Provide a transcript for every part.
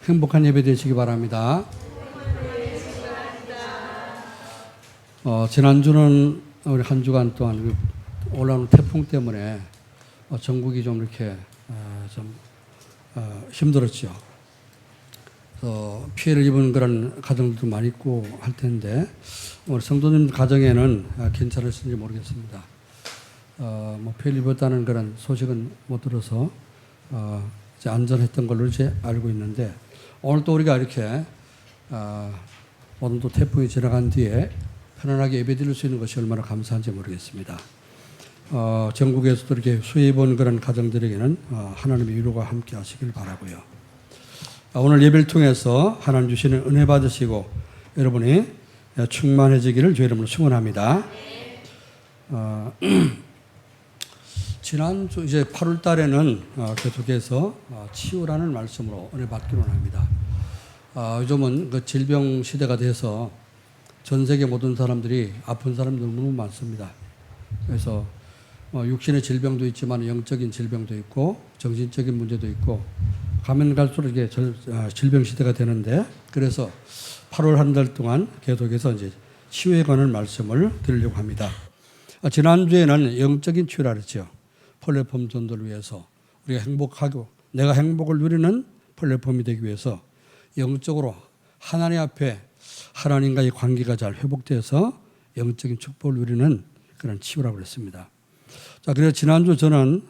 행복한 예배 되시기 바랍니다. 지난주는 우리 한 주간 동안 올라오는 태풍 때문에 전국이 좀 이렇게 좀 힘들었죠. 피해를 입은 그런 가정들도 많이 있고 할 텐데 우리 성도님 가정에는 괜찮으신지 모르겠습니다. 피해를 입었다는 그런 소식은 못 들어서 이제 안전했던 걸로 이제 알고 있는데 오늘 또 우리가 이렇게 오늘 또 태풍이 지나간 뒤에 편안하게 예배드릴 수 있는 것이 얼마나 감사한지 모르겠습니다. 전국에서도 이렇게 수해 입은 그런 가정들에게는 하나님의 위로가 함께 하시길 바라고요. 오늘 예배를 통해서 하나님 주시는 은혜 받으시고 여러분이 충만해지기를 주의 이름으로 축원합니다. 지난주 이제 8월 달에는 계속해서 치유라는 말씀으로 은혜 받기로 합니다. 요즘은 그 질병 시대가 돼서 전 세계 모든 사람들이 아픈 사람들 너무 많습니다. 그래서 육신의 질병도 있지만 영적인 질병도 있고 정신적인 문제도 있고 가면 갈수록 이게 질병 시대가 되는데 그래서 8월 한 달 동안 계속해서 이제 치유에 관한 말씀을 드리려고 합니다. 지난주에는 영적인 치유라 그랬죠. 플랫폼 전도를 위해서 우리가 행복하고 내가 행복을 누리는 플랫폼이 되기 위해서 영적으로 하나님 앞에 하나님과의 관계가 잘 회복돼서 영적인 축복을 누리는 그런 치유라고 그랬습니다. 자, 그래서 지난주 저는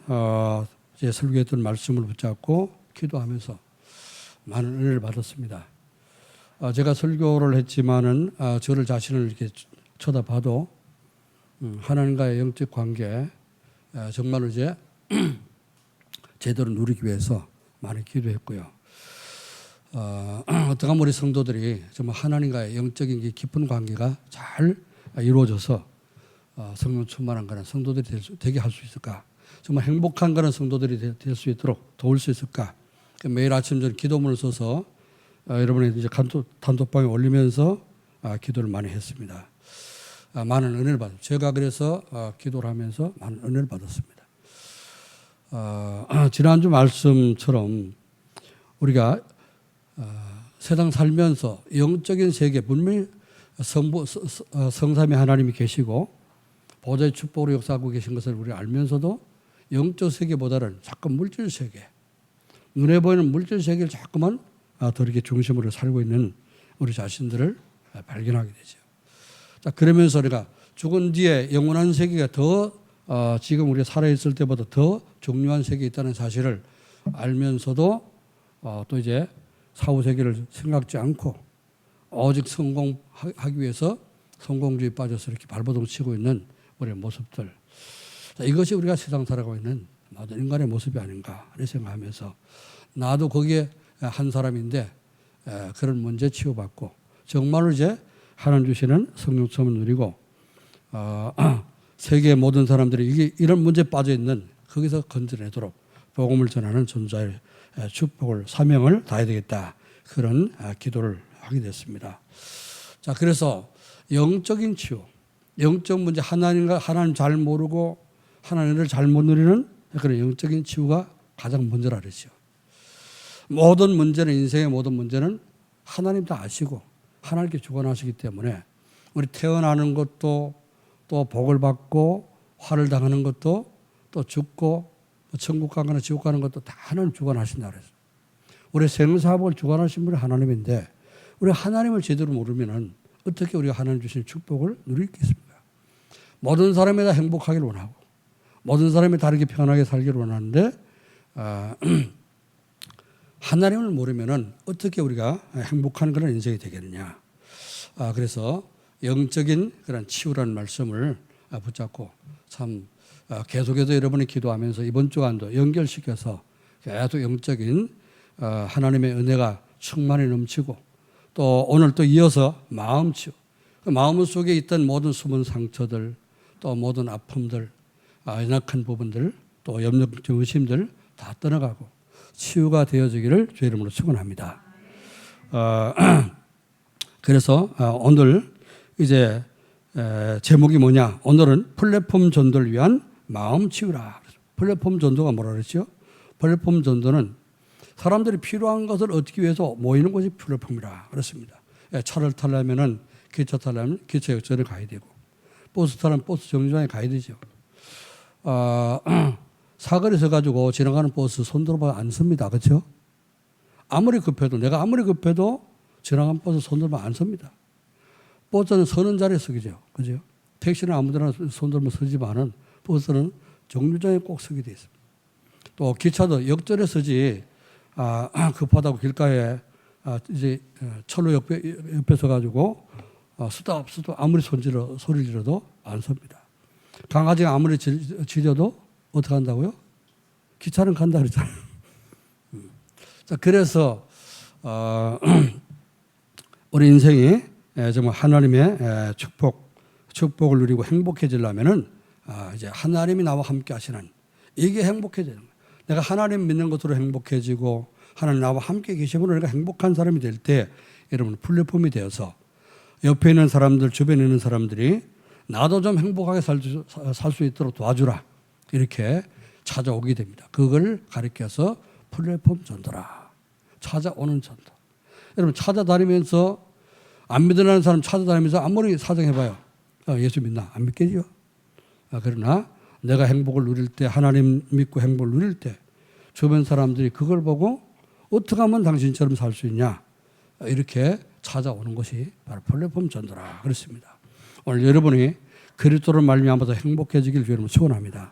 제 설교했던 말씀을 붙잡고 기도하면서 많은 은혜를 받았습니다. 제가 설교를 했지만은 저를 자신을 이렇게 쳐다봐도 하나님과의 영적 관계 정말로 이제 제대로 누리기 위해서 많이 기도했고요. 어떠한 우리 성도들이 정말 하나님과의 영적인 깊은 관계가 잘 이루어져서 성령 충만한 그런 성도들이 되게 할 수 있을까? 정말 행복한 그런 성도들이 될 수 있도록 도울 수 있을까? 매일 아침 저는 기도문을 써서 여러분의 이제 단톡방에 올리면서 기도를 많이 했습니다. 많은 은혜를 받았습니다. 제가 그래서 기도를 하면서 많은 은혜를 받았습니다. 지난주 말씀처럼 우리가 세상 살면서 영적인 세계 분명히 성삼위 하나님이 계시고 보좌의 축복으로 역사하고 계신 것을 우리가 알면서도 영적 세계보다는 자꾸 물질 세계, 눈에 보이는 물질 세계를 자꾸만 더 이렇게 중심으로 살고 있는 우리 자신들을 발견하게 되죠. 자, 그러면서 우리가 죽은 뒤에 영원한 세계가 더 지금 우리가 살아있을 때보다 더 중요한 세계에 있다는 사실을 알면서도 또 이제 사후 세계를 생각지 않고 오직 성공하기 위해서 성공주의에 빠져서 이렇게 발버둥 치고 있는 우리의 모습들. 자, 이것이 우리가 세상 살아가고 있는 모든 인간의 모습이 아닌가 생각하면서 나도 거기에 한 사람인데 그런 문제 치유받고 정말로 이제 하나님 주시는 성령 체험을 누리고 세계의 모든 사람들이 이런 문제에 빠져 있는 거기서 건져내도록 복음을 전하는 존재의 축복을 사명을 다해야 되겠다. 그런 기도를 하게 됐습니다. 자, 그래서 영적인 치유, 영적 문제 하나님 잘 모르고 하나님을 잘못 누리는 그런 영적인 치유가 가장 먼저라 그러죠. 모든 문제는 인생의 모든 문제는 하나님 다 아시고 하나님께 주관하시기 때문에 우리 태어나는 것도 또 복을 받고 화를 당하는 것도 또 죽고 천국 가거나 지옥 가는 것도 다 하나님 주관하신다 그랬어요. 우리 생사복을 주관하신 분이 하나님인데 우리 하나님을 제대로 모르면은 어떻게 우리가 하나님 주신 축복을 누릴 수 있습니까? 모든 사람이 다 행복하기를 원하고 모든 사람이 다르게 편하게 살기를 원하는데 하나님을 모르면은 어떻게 우리가 행복한 그런 인생이 되겠느냐. 그래서 영적인 그런 치유라는 말씀을 붙잡고 참 계속해서 여러분이 기도하면서 이번 주간도 연결시켜서 계속 영적인 하나님의 은혜가 충만히 넘치고 또 오늘 또 이어서 마음 치유. 그 마음 속에 있던 모든 숨은 상처들 또 모든 아픔들 연약한 부분들 또 염려증 의심들 다 떠나가고 치유가 되어지기를 주의 이름으로 축원합니다. 그래서 오늘 이제 제목이 뭐냐? 오늘은 플랫폼 전도를 위한 마음 치유라. 플랫폼 전도가 뭐라 그랬죠? 플랫폼 전도는 사람들이 필요한 것을 얻기 위해서 모이는 것이 플랫폼이라 그렇습니다. 차를 타려면은 기차 타려면 기차역전에 가야 되고 버스 타려면 버스 정류장에 가야 되죠. 사거리 서가지고 지나가는 버스 손들어봐 안 씁니다. 그렇죠? 내가 아무리 급해도 지나가는 버스 손들면 안 씁니다. 버스는 서는 자리에 서기죠. 그죠? 택시는 아무데나 손들면 서지만은 버스는 정류장에 꼭 서게 돼 있습니다. 또 기차도 역전에 서지 급하다고 길가에 이제 철로 옆에 서가지고 스톱 아무리 소리를 질러도 안 섭니다. 강아지가 아무리 짖어도 어떻게 한다고요? 기차는 간다 그러잖아요. 자, 그래서 우리 인생이 정말 하나님의 축복을 누리고 행복해지려면은 이제 하나님이 나와 함께 하시는 이게 행복해지는 거예요. 내가 하나님 믿는 것으로 행복해지고 하나님 나와 함께 계심으로 내가 행복한 사람이 될 때 여러분 플랫폼이 되어서 옆에 있는 사람들, 주변에 있는 사람들이 나도 좀 행복하게 살 수 있도록 도와주라 이렇게 찾아오게 됩니다. 그걸 가리켜서 플랫폼 전도라. 찾아오는 전도. 여러분 찾아다니면서 안 믿으라는 사람 찾아다니면서 아무리 사정해봐요. 예수 믿나? 안 믿겠죠. 그러나 내가 행복을 누릴 때 하나님 믿고 행복을 누릴 때 주변 사람들이 그걸 보고 어떻게 하면 당신처럼 살 수 있냐 이렇게 찾아오는 것이 바로 플랫폼 전도라 그렇습니다. 오늘 여러분이 그리스도로 말미암아서 행복해지길 여러분 축원합니다.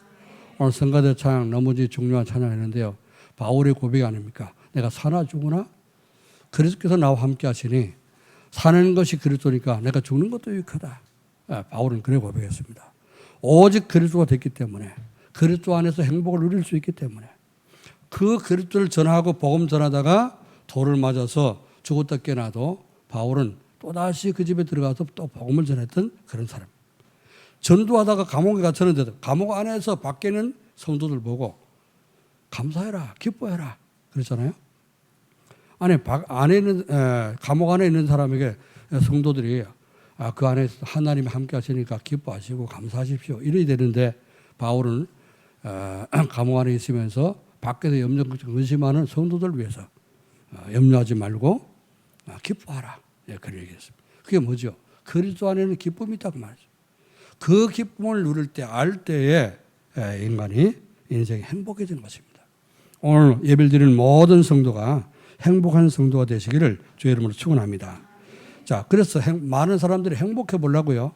오늘 성가대 찬양 너무 중요한 찬양이었는데요. 바울의 고백이 아닙니까? 내가 사나 죽으나 그리스도께서 나와 함께 하시니 사는 것이 그리스도니까 내가 죽는 것도 유익하다. 바울은 그래 고백했습니다. 오직 그리스도가 됐기 때문에 그리스도 안에서 행복을 누릴 수 있기 때문에 그 그리스도를 전하고 복음 전하다가 돌을 맞아서 죽었다 깨나도 바울은 또다시 그 집에 들어가서 또 복음을 전했던 그런 사람. 전도하다가 감옥에 갇혔는데도 감옥 안에서 밖에는 성도들 보고 감사해라, 기뻐해라 그랬잖아요. 안에 있는 감옥 안에 있는 사람에게 성도들이 그 안에 하나님이 함께 하시니까 기뻐하시고 감사하십시오 이래야 되는데 바울은 감옥 안에 있으면서 밖에서 염려하는 성도들 위해서 염려하지 말고 기뻐하라 그런 얘기했습니다. 그게 뭐죠? 그리스도 안에는 기쁨이 있다고 말이죠. 그 기쁨을 누릴 때 알 때에 인간이 인생이 행복해지는 것입니다. 오늘 예배를 드리는 모든 성도가 행복한 성도가 되시기를 주의 이름으로 축원합니다. 자, 그래서 많은 사람들이 행복해 보려고요.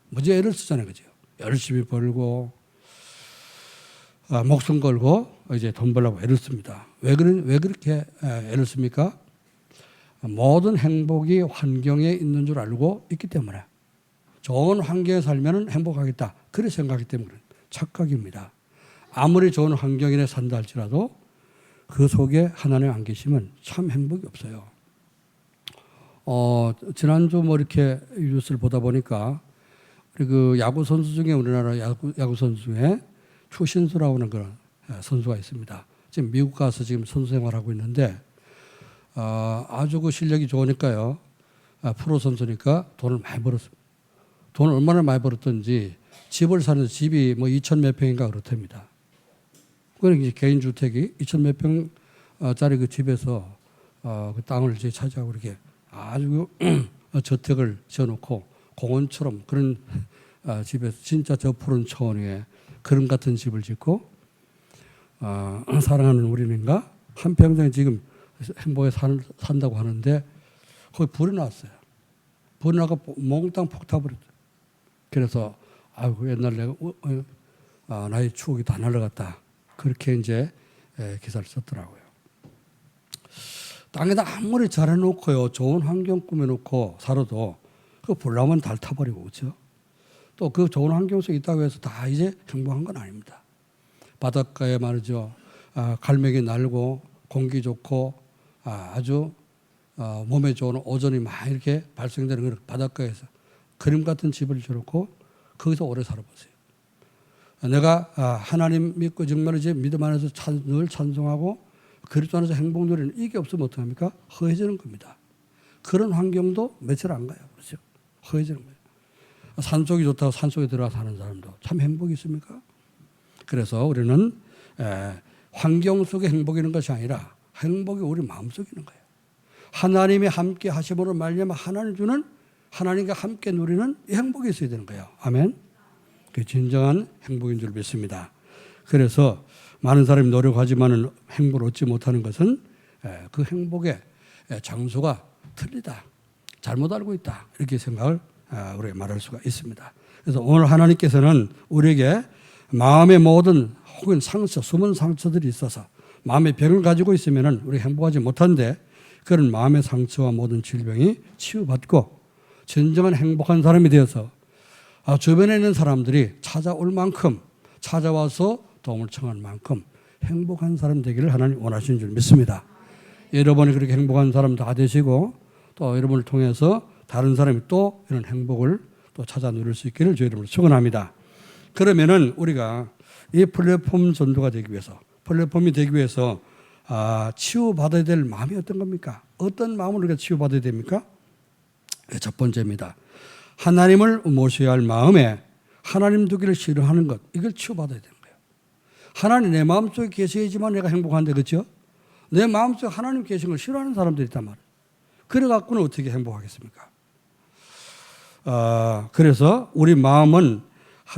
무지 애를 쓰잖아요, 그죠? 열심히 벌고 목숨 걸고 이제 돈 벌려고 애를 씁니다. 왜 그렇게 애를 씁니까? 모든 행복이 환경에 있는 줄 알고 있기 때문에 좋은 환경에 살면 행복하겠다. 그렇게 생각하기 때문에 착각입니다. 아무리 좋은 환경에 산다 할지라도 그 속에 하나님 안 계시면 참 행복이 없어요. 지난주 이렇게 뉴스를 보다 보니까 우리 그 야구 선수 중에 우리나라 야구 선수 중에 추신수라고 하는 그런 선수가 있습니다. 지금 미국 가서 지금 선수 생활하고 있는데 아주 그 실력이 좋으니까요. 프로 선수니까 돈을 많이 벌었습니다. 돈을 얼마나 많이 벌었던지 집을 사는 집이 2천 몇 평인가 그렇답니다. 그러니까 이제 개인 주택이 2천 몇 평짜리 그 집에서 그 땅을 이제 차지하고 이렇게 아주 저택을 지어놓고 공원처럼 그런 집에서 진짜 저 푸른 초원 위에 그런 같은 집을 짓고 사랑하는 우리는가 한평생에 지금 행복에 산다고 하는데 거기 불이 났어요. 불이 나고 몽땅 폭타버렸어요. 그래서 아이고 옛날 내가 나의 추억이 다 날아갔다. 그렇게 이제 기사를 썼더라고요. 땅에다 아무리 잘해놓고요, 좋은 환경 꾸며놓고 살아도 그 불나면 달 타버리고 그렇죠. 또 그 좋은 환경 속에 있다고 해서 다 이제 행복한 건 아닙니다. 바닷가에 말이죠, 갈매기 날고 공기 좋고 아주 몸에 좋은 오존이 많이 이렇게 발생되는 그런 바닷가에서 그림 같은 집을 지어놓고 거기서 오래 살아보세요. 내가 하나님 믿고 정말 이제 믿음 안에서 늘 찬송하고 그리스도 안에서 행복 누리는 이게 없으면 어떡합니까? 허해지는 겁니다. 그런 환경도 며칠 안 가요. 그렇죠? 허해지는 거예요. 산속이 좋다고 산속에 들어가 사는 사람도 참 행복이 있습니까? 그래서 우리는 환경 속에 행복이 있는 것이 아니라 행복이 우리 마음속에 있는 거예요. 하나님이 함께 하심으로 말미암아 하나님과 함께 누리는 이 행복이 있어야 되는 거예요. 아멘. 그게 진정한 행복인 줄 믿습니다. 그래서 많은 사람이 노력하지만 행복을 얻지 못하는 것은 그 행복의 장소가 틀리다. 잘못 알고 있다. 이렇게 생각을 우리가 말할 수가 있습니다. 그래서 오늘 하나님께서는 우리에게 마음의 모든 혹은 상처, 숨은 상처들이 있어서 마음의 병을 가지고 있으면 우리 행복하지 못한데 그런 마음의 상처와 모든 질병이 치유받고 진정한 행복한 사람이 되어서 주변에 있는 사람들이 찾아올 만큼 찾아와서 도움을 청할 만큼 행복한 사람 되기를 하나님 원하시는 줄 믿습니다. 여러분이 그렇게 행복한 사람 다 되시고 또 여러분을 통해서 다른 사람이 또 이런 행복을 또 찾아 누릴 수 있기를 주의 이름으로 축원합니다. 그러면은 우리가 이 플랫폼 전도가 되기 위해서 플랫폼이 되기 위해서 치유받아야 될 마음이 어떤 겁니까? 어떤 마음을 우리가 치유받아야 됩니까? 첫 번째입니다. 하나님을 모셔야 할 마음에 하나님 두기를 싫어하는 것, 이걸 치유받아야 되는 거예요. 하나님 내 마음속에 계셔야지만 내가 행복한데, 그렇죠? 내 마음속에 하나님 계신 걸 싫어하는 사람들이 있단 말이에요. 그래 갖고는 어떻게 행복하겠습니까? 그래서 우리 마음은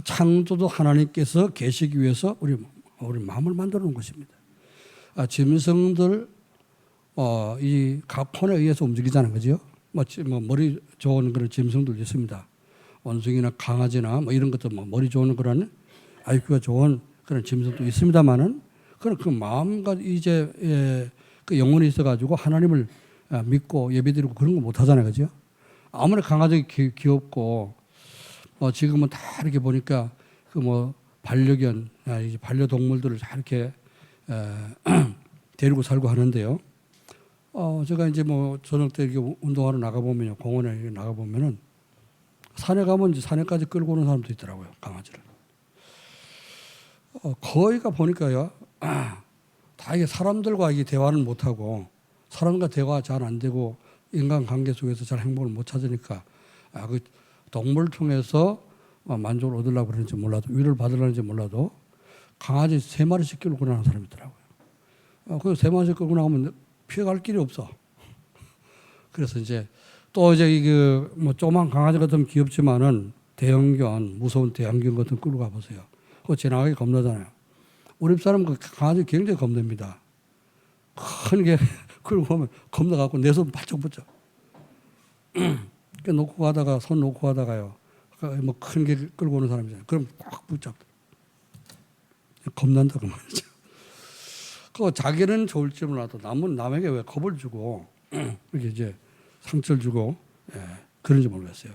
창조도 하나님께서 계시기 위해서 우리 마음을 만들어 놓은 것입니다. 짐승들 이 각혼에 의해서 움직이잖아요, 그죠? 머리 좋은 그런 짐승들 있습니다. 원숭이나 강아지나 이런 것도 머리 좋은 그런 IQ가 좋은 그런 짐승도 있습니다만은 그런 그 마음과 이제 그 영혼이 있어가지고 하나님을 믿고 예배드리고 그런 거 못 하잖아요, 그죠? 아무리 강아지 귀엽고 지금은 다 이렇게 보니까 그 반려견, 이제 반려동물들을 다 이렇게 데리고 살고 하는데요. 제가 이제 저녁 때 이렇게 운동하러 나가보면요, 공원에 나가보면은 산에 가면 이제 산에까지 끌고 오는 사람도 있더라고요, 강아지를. 거의가 보니까요, 다 이게 사람들과 이게 대화는 못하고 사람과 대화 잘 안 되고 인간 관계 속에서 잘 행복을 못 찾으니까 그 동물을 통해서 만족을 얻으려고 그러는지 몰라도 위를 받으려는지 몰라도 강아지 3마리씩 끌고 나가는 사람이 있더라고요. 그 3마리씩 끌고 나가면 피해갈 길이 없어. 그래서 이제 또 이제 이게 조그만 강아지 같으면 귀엽지만은 대형견, 무서운 대형견 같은 끌고 가보세요. 그거 지나가기 겁나잖아요. 우리 사람 그 강아지 굉장히 겁냅니다. 큰 게 끌고 오면 겁나갖고 내 손 바짝 붙죠. 놓고 가다가 손 놓고 가다가요. 큰 게 끌고 오는 사람이잖아요. 그럼 꽉 붙잡. 겁난다고 말이죠. 그 자기는 좋을지 몰라도 남에게 왜 겁을 주고 이렇게 이제 상처를 주고 그런지 모르겠어요.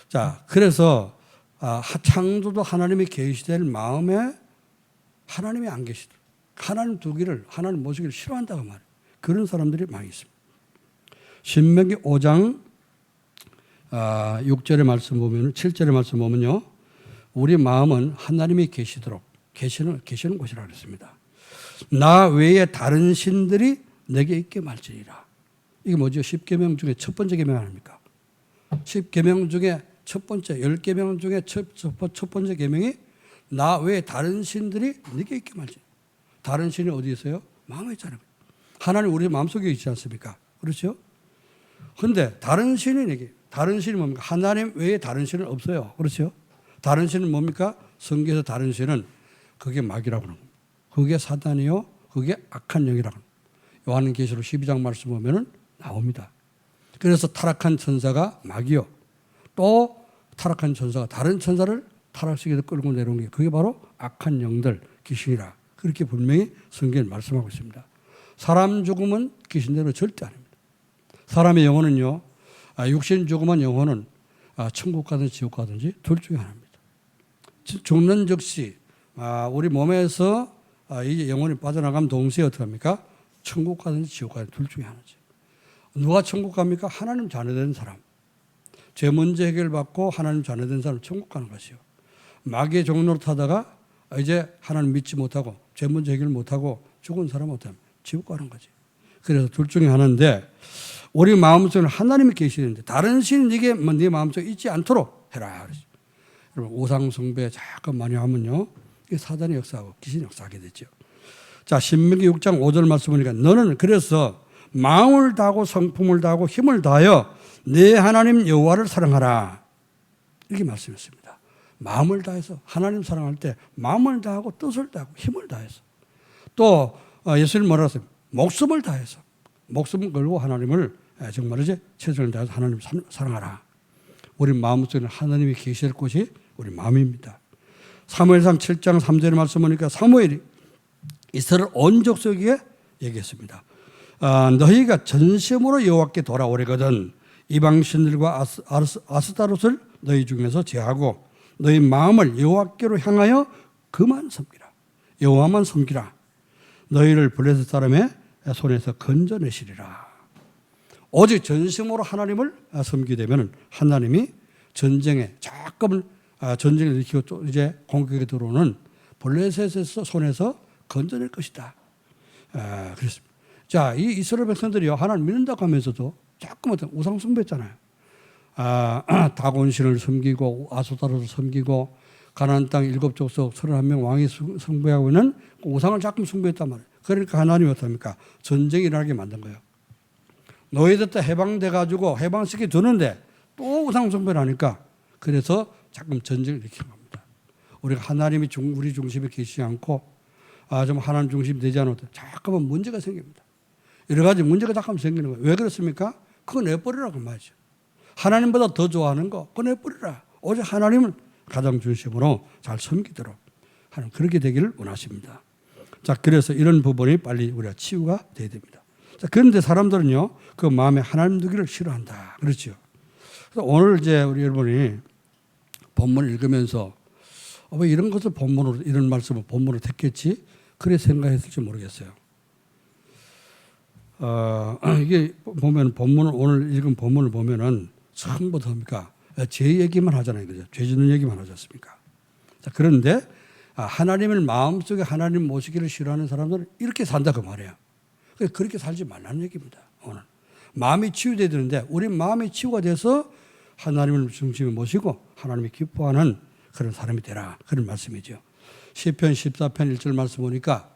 자, 그래서 창조도 하나님이 계시될 마음에 하나님이 안 계시더라고요. 하나님 두기를, 하나님 모시기를 싫어한다고 말해요. 그런 사람들이 많이 있습니다. 신명기 5장 6절의 말씀 보면, 7절의 말씀 보면요, 우리 마음은 하나님이 계시도록 계시는 곳이라고 했습니다. 나 외에 다른 신들이 내게 있게 말지니라. 이게 뭐죠? 10계명 중에 첫 번째 계명 아닙니까? 10계명 중에 첫 번째, 10계명 중에 첫 번째 계명이 나 외에 다른 신들이 내게 있게 말지. 다른 신이 어디 있어요? 마음에 있잖아요. 하나님 우리 마음속에 있지 않습니까? 그렇죠? 그런데 다른 신이 내게, 다른 신이 뭡니까? 하나님 외에 다른 신은 없어요. 그렇죠? 다른 신은 뭡니까? 성경에서 다른 신은 그게 마귀라고 하는 겁니다. 그게 사단이요, 그게 악한 영이라고 합니다. 요한계시록 12장 말씀 보면은 나옵니다. 그래서 타락한 천사가 마귀요, 또 타락한 천사가 다른 천사를 타락시켜서 끌고 내려온 게 그게 바로 악한 영들, 귀신이라. 그렇게 분명히 성경에 말씀하고 있습니다. 사람 죽음은 귀신대로 절대 아닙니다. 사람의 영혼은요, 육신 죽으면 영혼은 천국 가든지 지옥 가든지 둘 중에 하나입니다. 죽는 즉시 우리 몸에서 이제 영혼이 빠져나가면 동시에 어떻게 합니까? 천국 가든지 지옥 가든지 둘 중에 하나죠. 누가 천국 갑니까? 하나님 자녀된 사람. 죄 문제 해결받고 하나님 자녀된 사람 천국 가는 것이요. 마귀의 종로를 타다가 이제 하나님 믿지 못하고 죄 문제 해결 못하고 죽은 사람은 어떻게 합니까? 지옥 가는 거지. 그래서 둘 중에 하나인데 우리 마음속에 하나님이 계시는데 다른 신이 네 마음속에 있지 않도록 해라. 여러분 우상 숭배 잠깐 많이 하면요, 이게 사단의 역사하고 귀신의 역사하게 되죠. 자, 신명기 6장 5절 말씀 보니까 너는 그래서 마음을 다하고 성품을 다하고 힘을 다하여 내 하나님 여호와를 사랑하라. 이렇게 말씀했습니다. 마음을 다해서 하나님 사랑할 때 마음을 다하고 뜻을 다하고 힘을 다해서 또 예수님 뭐라고 했어요? 목숨을 다해서 목숨을 걸고 하나님을 정말 이제 최선을 다해서 하나님 사랑하라. 우리 마음속에는 하나님이 계실 곳이 우리 마음입니다. 사무엘상 7장 3절의 말씀 보니까 사무엘이 이스라엘 온 족속에게 얘기했습니다. 너희가 전심으로 여호와께 돌아오려거든 이방 신들과 아스타롯을 너희 중에서 제하고 너희 마음을 여호와께로 향하여 그만 섬기라. 여호와만 섬기라. 너희를 블레셋 사람의 손에서 건져내시리라. 오직 전심으로 하나님을 섬기게 되면 하나님이 전쟁에 자꾸만 전쟁을 일으키고 또 이제 공격에 들어오는 블레셋의 손에서 건져낼 것이다. 그렇습니다. 자, 이 이스라엘 백성들이요 하나님 믿는다고 하면서도 자꾸만 우상 숭배했잖아요. 다곤신을 섬기고 아소다롯을 섬기고 가나안 땅 7족속 31명 왕이 숭배하고 있는 우상을 자꾸 숭배했단 말이에요. 그러니까 하나님이 어떻습니까? 전쟁이 일어나게 만든 거예요. 너희들 때 해방돼 가지고 해방시켜 두는데 또 우상 숭배를 하니까 그래서 자꾸 전쟁을 일으킨 겁니다. 우리가 하나님이 우리 중심에 계시지 않고 좀 하나님 중심이 되지 않을 때 자꾸만 문제가 생깁니다. 여러 가지 문제가 자꾸 생기는 거예요. 왜 그렇습니까? 그거 내버리라고 말이죠. 하나님보다 더 좋아하는 거 그거 내버리라. 오직 하나님을 가장 중심으로 잘 섬기도록 하는 그렇게 되기를 원하십니다. 자, 그래서 이런 부분이 빨리 우리가 치유가 돼야 됩니다. 자, 그런데 사람들은요, 그 마음에 하나님 두기를 싫어한다. 그렇죠. 그래서 오늘 이제 우리 여러분이 본문을 읽으면서 왜 이런 것을 본문으로, 이런 말씀을 본문으로 택했지? 그래 생각했을지 모르겠어요. 이게 보면 본문을, 오늘 읽은 본문을 보면은 처음부터 뭡니까? 죄 얘기만 하잖아요. 그죠? 죄 짓는 얘기만 하지 않습니까? 자, 그런데 하나님을 마음속에 하나님 모시기를 싫어하는 사람들은 이렇게 산다 그 말이에요. 그렇게 살지 말라는 얘기입니다. 오늘 마음이 치유돼야 되는데 우리 마음이 치유가 돼서 하나님을 중심에 모시고 하나님이 기뻐하는 그런 사람이 되라. 그런 말씀이죠. 시편 14편 1절 말씀 보니까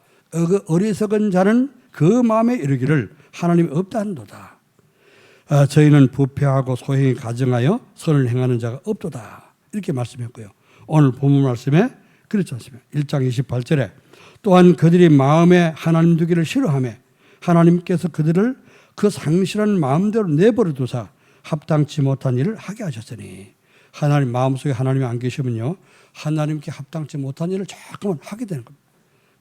어리석은 자는 그 마음에 이르기를 하나님이 없다 한도다. 저희는 부패하고 소행이 가증하여 선을 행하는 자가 없도다. 이렇게 말씀했고요. 오늘 본문 말씀에 그렇지 않습니까? 1장 28절에 또한 그들이 마음에 하나님 두기를 싫어하며 하나님께서 그들을 그 상실한 마음대로 내버려 두사 합당치 못한 일을 하게 하셨으니 하나님 마음속에 하나님이 안 계시면요 하나님께 합당치 못한 일을 자꾸만 하게 되는 겁니다.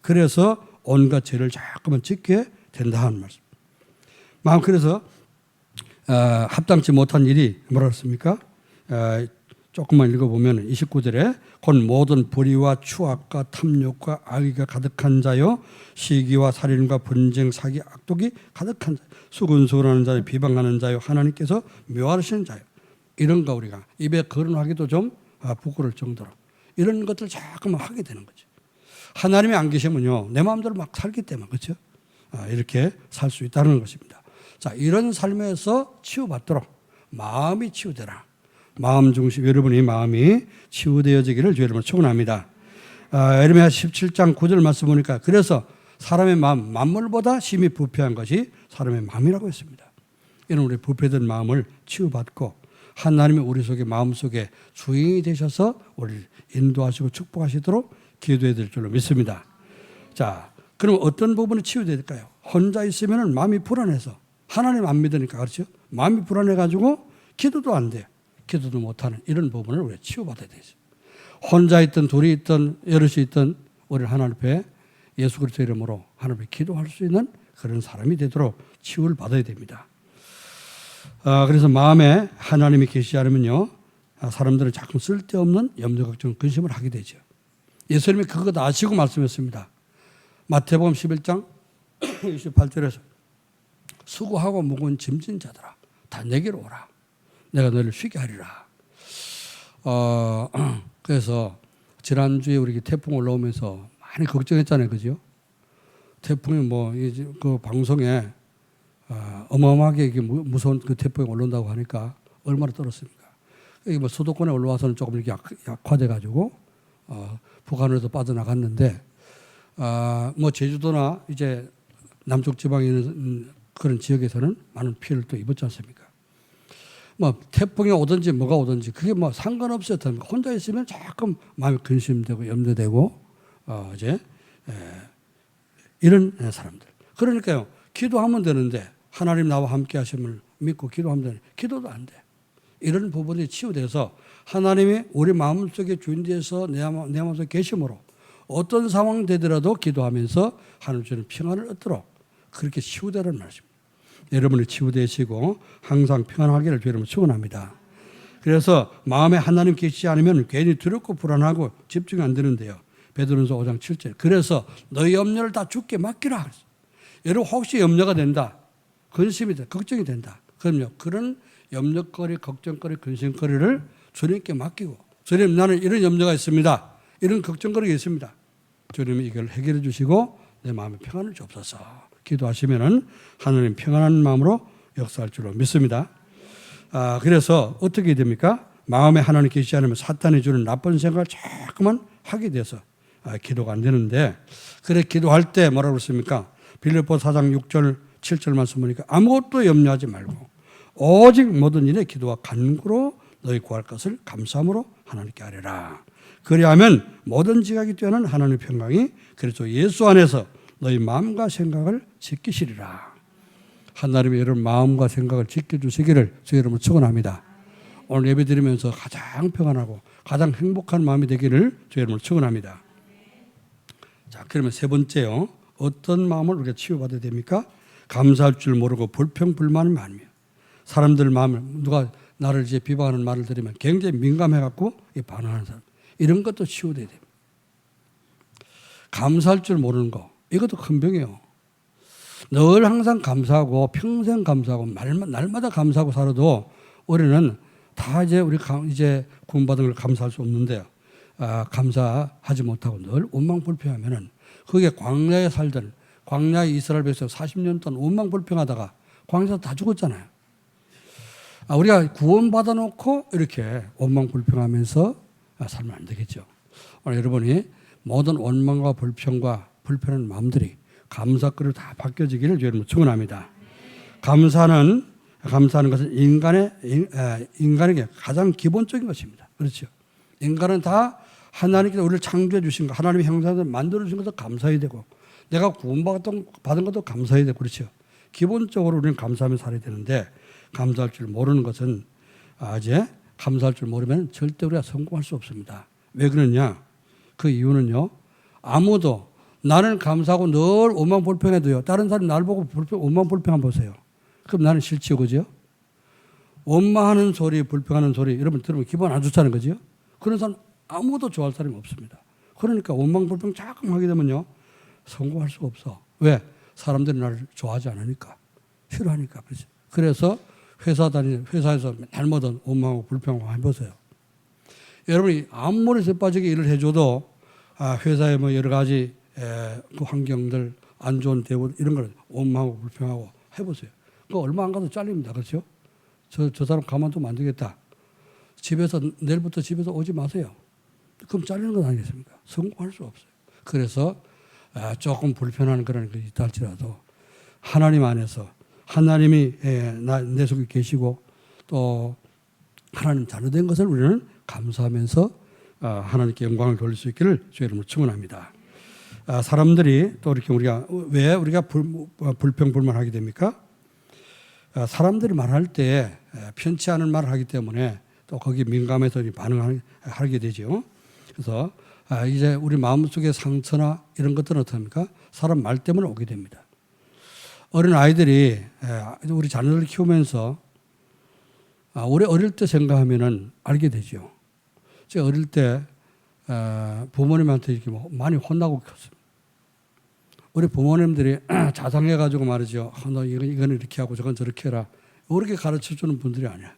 그래서 온갖 죄를 자꾸만 짓게 된다 하는 말씀. 그래서 합당치 못한 일이 뭐라 했습니까? 조금만 읽어보면 29절에 곧 모든 불의와 추악과 탐욕과 악의가 가득한 자요 시기와 살인과 분쟁 사기 악독이 가득한 자요 수근수근하는 자요 비방하는 자요 하나님께서 묘하시는 자요 이런 거 우리가 입에 거론하기도 좀 부끄러울 정도로 이런 것들 자꾸만 하게 되는 거죠. 하나님이 안 계시면요 내 마음대로 막 살기 때문에 그렇죠? 이렇게 살 수 있다는 것입니다. 자, 이런 삶에서 치유받도록 마음이 치유되라. 마음 중심 여러분의 마음이 치유되어지기를 주 여러분을 축원합니다. 에레미야 17장 9절 말씀 보니까 그래서 사람의 마음 만물보다 심히 부패한 것이 사람의 마음이라고 했습니다. 이런 우리 부패된 마음을 치유받고 하나님이 우리 속에 마음속에 주인이 되셔서 우리를 인도하시고 축복하시도록 기도해야 될 줄로 믿습니다. 자, 그럼 어떤 부분이 치유될까요? 혼자 있으면 마음이 불안해서 하나님 안 믿으니까 그렇죠? 마음이 불안해가지고 기도도 안 돼요. 기도도 못하는 이런 부분을 우리가 치유받아야 되죠. 혼자 있든 둘이 있든 여럿이 있든 우리는 하나님 앞에 예수 그리스도 이름으로 하나님 앞에 기도할 수 있는 그런 사람이 되도록 치유를 받아야 됩니다. 그래서 마음에 하나님이 계시지 않으면요 사람들은 자꾸 쓸데없는 염려, 걱정, 근심을 하게 되죠. 예수님이 그것 아시고 말씀했습니다. 마태복음 11장 28절에서 수고하고 무거운 짐진 자들아 다 내게로 오라. 내가 너를 쉬게 하리라. 그래서 지난주에 우리 태풍 올라오면서 많이 걱정했잖아요. 그죠? 태풍이 그 방송에 어마어마하게 이게 무서운 그 태풍이 올라온다고 하니까 얼마나 떨었습니까? 이게 수도권에 올라와서는 조금 이렇게 약화돼 가지고 북한으로도 빠져나갔는데 뭐 제주도나 이제 남쪽 지방에 있는 그런 지역에서는 많은 피해를 또 입었지 않습니까? 뭐 태풍이 오든지 뭐가 오든지 그게 뭐 상관없어요. 혼자 있으면 조금 마음이 근심되고 염려되고 이제 이런 사람들. 그러니까요. 기도하면 되는데 하나님 나와 함께 하심을 믿고 기도하면 되는데 기도도 안 돼. 이런 부분이 치유돼서 하나님이 우리 마음속에 주인되어서 내 마음속에 계심으로 어떤 상황 되더라도 기도하면서 하나님 주는 평안을 얻도록 그렇게 치유되라는 말씀입니다. 여러분이 치유되시고 항상 평안하기를 주님을 축원합니다. 그래서 마음에 하나님 계시지 않으면 괜히 두렵고 불안하고 집중이 안 되는데요. 베드로전서 5장 7절. 그래서 너희 염려를 다 주께 맡기라. 여러분 혹시 염려가 된다. 근심이 된다. 걱정이 된다. 그럼요. 그런 염려거리, 걱정거리, 근심거리를 주님께 맡기고 주님 나는 이런 염려가 있습니다. 이런 걱정거리가 있습니다. 주님이 이걸 해결해 주시고 내 마음에 평안을 주옵소서. 기도하시면은 하나님 평안한 마음으로 역사할 줄로 믿습니다. 그래서 어떻게 됩니까? 마음에 하나님 계시지 않으면 사탄이 주는 나쁜 생각을 자꾸만 하게 돼서 기도가 안 되는데 그래 기도할 때 뭐라고 그랬습니까? 빌립보서 4장 6절 7절 말씀 보니까 아무것도 염려하지 말고 오직 모든 일에 기도와 간구로 너희 구할 것을 감사함으로 하나님께 아뢰라. 그리하면 모든 지각이 뛰어난 하나님의 평강이 그리스도 예수 안에서 너희 마음과 생각을 지키시리라. 하나님의 여러분 마음과 생각을 지켜주시기를 주 여러분 축원합니다. 오늘 예배 드리면서 가장 평안하고 가장 행복한 마음이 되기를 주 여러분 축원합니다. 자, 그러면 세 번째요. 어떤 마음을 우리가 치유받아야 됩니까? 감사할 줄 모르고 불평불만을 많으며 사람들 마음을 누가 나를 이제 비방하는 말을 들으면 굉장히 민감해갖고 반응하는 사람 이런 것도 치유돼야 됩니다. 감사할 줄 모르는 거 이것도 큰 병이에요. 늘 항상 감사하고 평생 감사하고 날마다 감사하고 살아도 우리는 다 이제 우리 이제 구원받은 걸 감사할 수 없는데요. 감사하지 못하고 늘 원망불평하면은 그게 광야에 살던 광야의 이스라엘 백성 40년 동안 원망불평하다가 광야에서 다 죽었잖아요. 우리가 구원받아 놓고 이렇게 원망불평하면서 살면 안 되겠죠. 오늘 여러분이 모든 원망과 불평과 불편한 마음들이 감사거리로 다 바뀌어지기를 여러분 축원합니다. 감사는 것은 인간에게 가장 기본적인 것입니다. 그렇죠. 인간은 다 하나님께서 우리를 창조해 주신 것, 하나님의 형상을 만들어 주신 것도 감사해야 되고 내가 구원받은 것도 감사해야 되고 그렇죠. 기본적으로 우리는 감사하며 살아야 되는데 감사할 줄 모르는 것은 이제 감사할 줄 모르면 절대 우리가 성공할 수 없습니다. 왜 그러냐? 그 이유는요. 아무도 나는 감사하고 늘 원망불평해도요. 다른 사람이 나를 보고 원망불평 한번 보세요. 그럼 나는 싫지요. 그죠? 원망하는 소리, 불평하는 소리 여러분 들으면 기분 안 좋다는 거죠. 그런 사람 아무도 좋아할 사람이 없습니다. 그러니까 원망불평 자꾸 하게 되면요. 성공할 수가 없어. 왜? 사람들이 나를 좋아하지 않으니까. 싫어하니까. 그래서 회사에서 날마다 원망하고 불평하고 해보세요. 여러분이 아무리 쇠빠지게 일을 해줘도 회사에 뭐 여러 가지 그 환경들 안 좋은 대우 이런 걸 원망하고 불평하고 해보세요. 그거 얼마 안 가도 잘립니다. 그렇죠? 저 사람 가만두면 안 되겠다. 내일부터 집에서 오지 마세요. 그럼 잘리는 건 아니겠습니까? 성공할 수 없어요. 그래서 조금 불편한 그런 것이 있다 할지라도 하나님 안에서 하나님이 내 속에 계시고 또 하나님 자녀된 것을 우리는 감사하면서 하나님께 영광을 돌릴 수 있기를 주의 이름으로 축원합니다. 사람들이 또 이렇게 왜 우리가 불평불만하게 됩니까? 사람들이 말할 때 편치 않은 말을 하기 때문에 또 거기에 민감해서 반응하게 되죠. 그래서 이제 우리 마음속의 상처나 이런 것들은 어떻습니까? 사람 말 때문에 오게 됩니다. 어린 아이들이 우리 자녀들을 키우면서 우리 어릴 때 생각하면은 알게 되죠. 제가 어릴 때 부모님한테 이렇게 많이 혼나고 컸습니다. 우리 부모님들이 자상해가지고 말이죠. 너 이건 이렇게 하고 저건 저렇게 해라. 그렇게 가르쳐주는 분들이 아니야.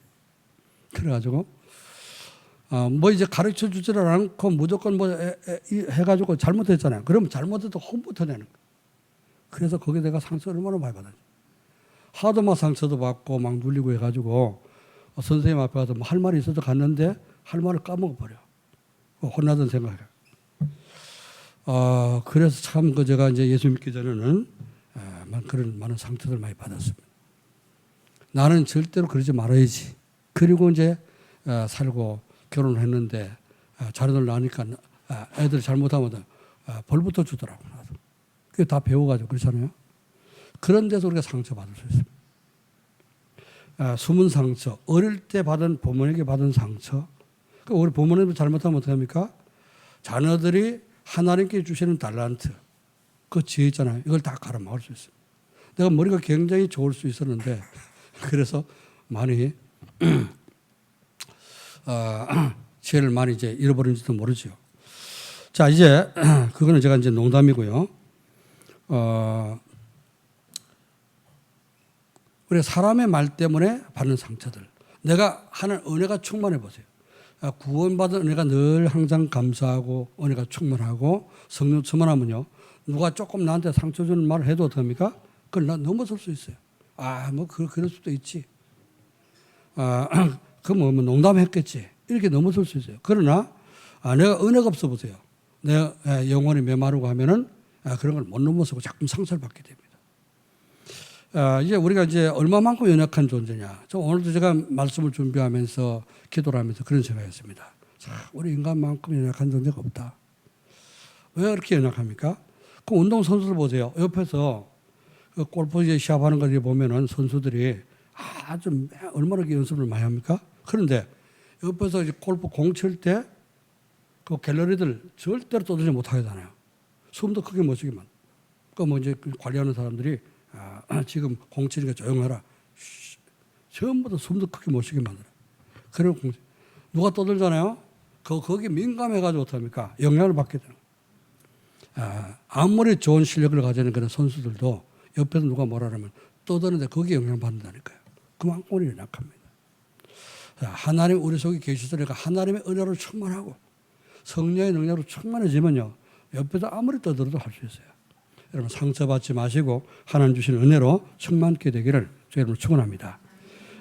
그래가지고 뭐 이제 가르쳐주지를 않고 무조건 뭐 해가지고 잘못했잖아요. 그러면 잘못해도 혼부터 내는 거예요. 그래서 거기에 내가 상처를 얼마나 많이 받았지. 하도 막 상처도 받고 막 눌리고 해가지고 선생님 앞에 가서 뭐 할 말이 있어서 갔는데 할 말을 까먹어버려. 혼나던 생각에. 그래서 참 제가 이제 예수 믿기 전에는 그런 많은 상처들 많이 받았습니다. 나는 절대로 그러지 말아야지. 그리고 이제 살고 결혼을 했는데 자녀들 낳으니까 애들 잘못하면 벌부터 주더라고. 그게 다 배워가지고 그렇잖아요. 그런 데서 우리가 상처받을 수 있습니다. 숨은 상처, 어릴 때 받은 부모에게 받은 상처. 우리 부모님이 잘못하면 어떻게 합니까? 자녀들이 하나님께 주시는 달란트, 그 지혜 있잖아요. 이걸 다 가로막을 수 있어요. 내가 머리가 굉장히 좋을 수 있었는데 그래서 많이 지혜를 많이 이제 잃어버린지도 모르죠. 자, 이제 그거는 제가 이제 농담이고요. 우리 사람의 말 때문에 받는 상처들. 내가 하는 은혜가 충만해 보세요. 구원받은 은혜가 늘 항상 감사하고 은혜가 충만하고 성령 충만하면요. 누가 조금 나한테 상처 주는 말을 해도 어떡합니까? 그걸 나 넘어설 수 있어요. 그럴 수도 있지. 뭐 농담했겠지. 이렇게 넘어설 수 있어요. 그러나 내가 은혜가 없어 보세요. 내가 영혼이 메마르고 하면은 그런 걸 못 넘어서고 자꾸 상처를 받게 됩니다. 이제 우리가 이제 얼마만큼 연약한 존재냐. 오늘도 제가 말씀을 준비하면서 기도를 하면서 그런 생각했습니다. 자, 우리 인간만큼 연약한 존재가 없다. 왜 이렇게 연약합니까? 그 운동선수들 보세요. 옆에서 그 골프 시합하는 걸 보면은 선수들이 아주 얼마나 연습을 많이 합니까? 그런데 옆에서 이제 골프 공 칠 때 그 갤러리들 절대로 떠들지 못하게 하잖아요. 숨도 크게 못 쉬게 만. 뭐 이제 관리하는 사람들이 지금 공 치니까 조용하라. 전부 다 숨도 크게 못 쉬게 만들어. 그런 공 누가 떠들잖아요. 거기 민감해가지고 어떡합니까? 영향을 받게 되는 거예요. 아무리 좋은 실력을 가지는 그런 선수들도 옆에서 누가 뭐라 하면 떠드는데 거기에 영향을 받는다니까요. 그만큼 우리 연약합니다. 하나님 우리 속에 계시더니까 하나님의 은혜로 충만하고 성령의 능력으로 충만해지면요. 옆에서 아무리 떠들어도 할 수 있어요. 여러분 상처받지 마시고 하나님 주신 은혜로 충만케 되기를 저 여러분 축원합니다.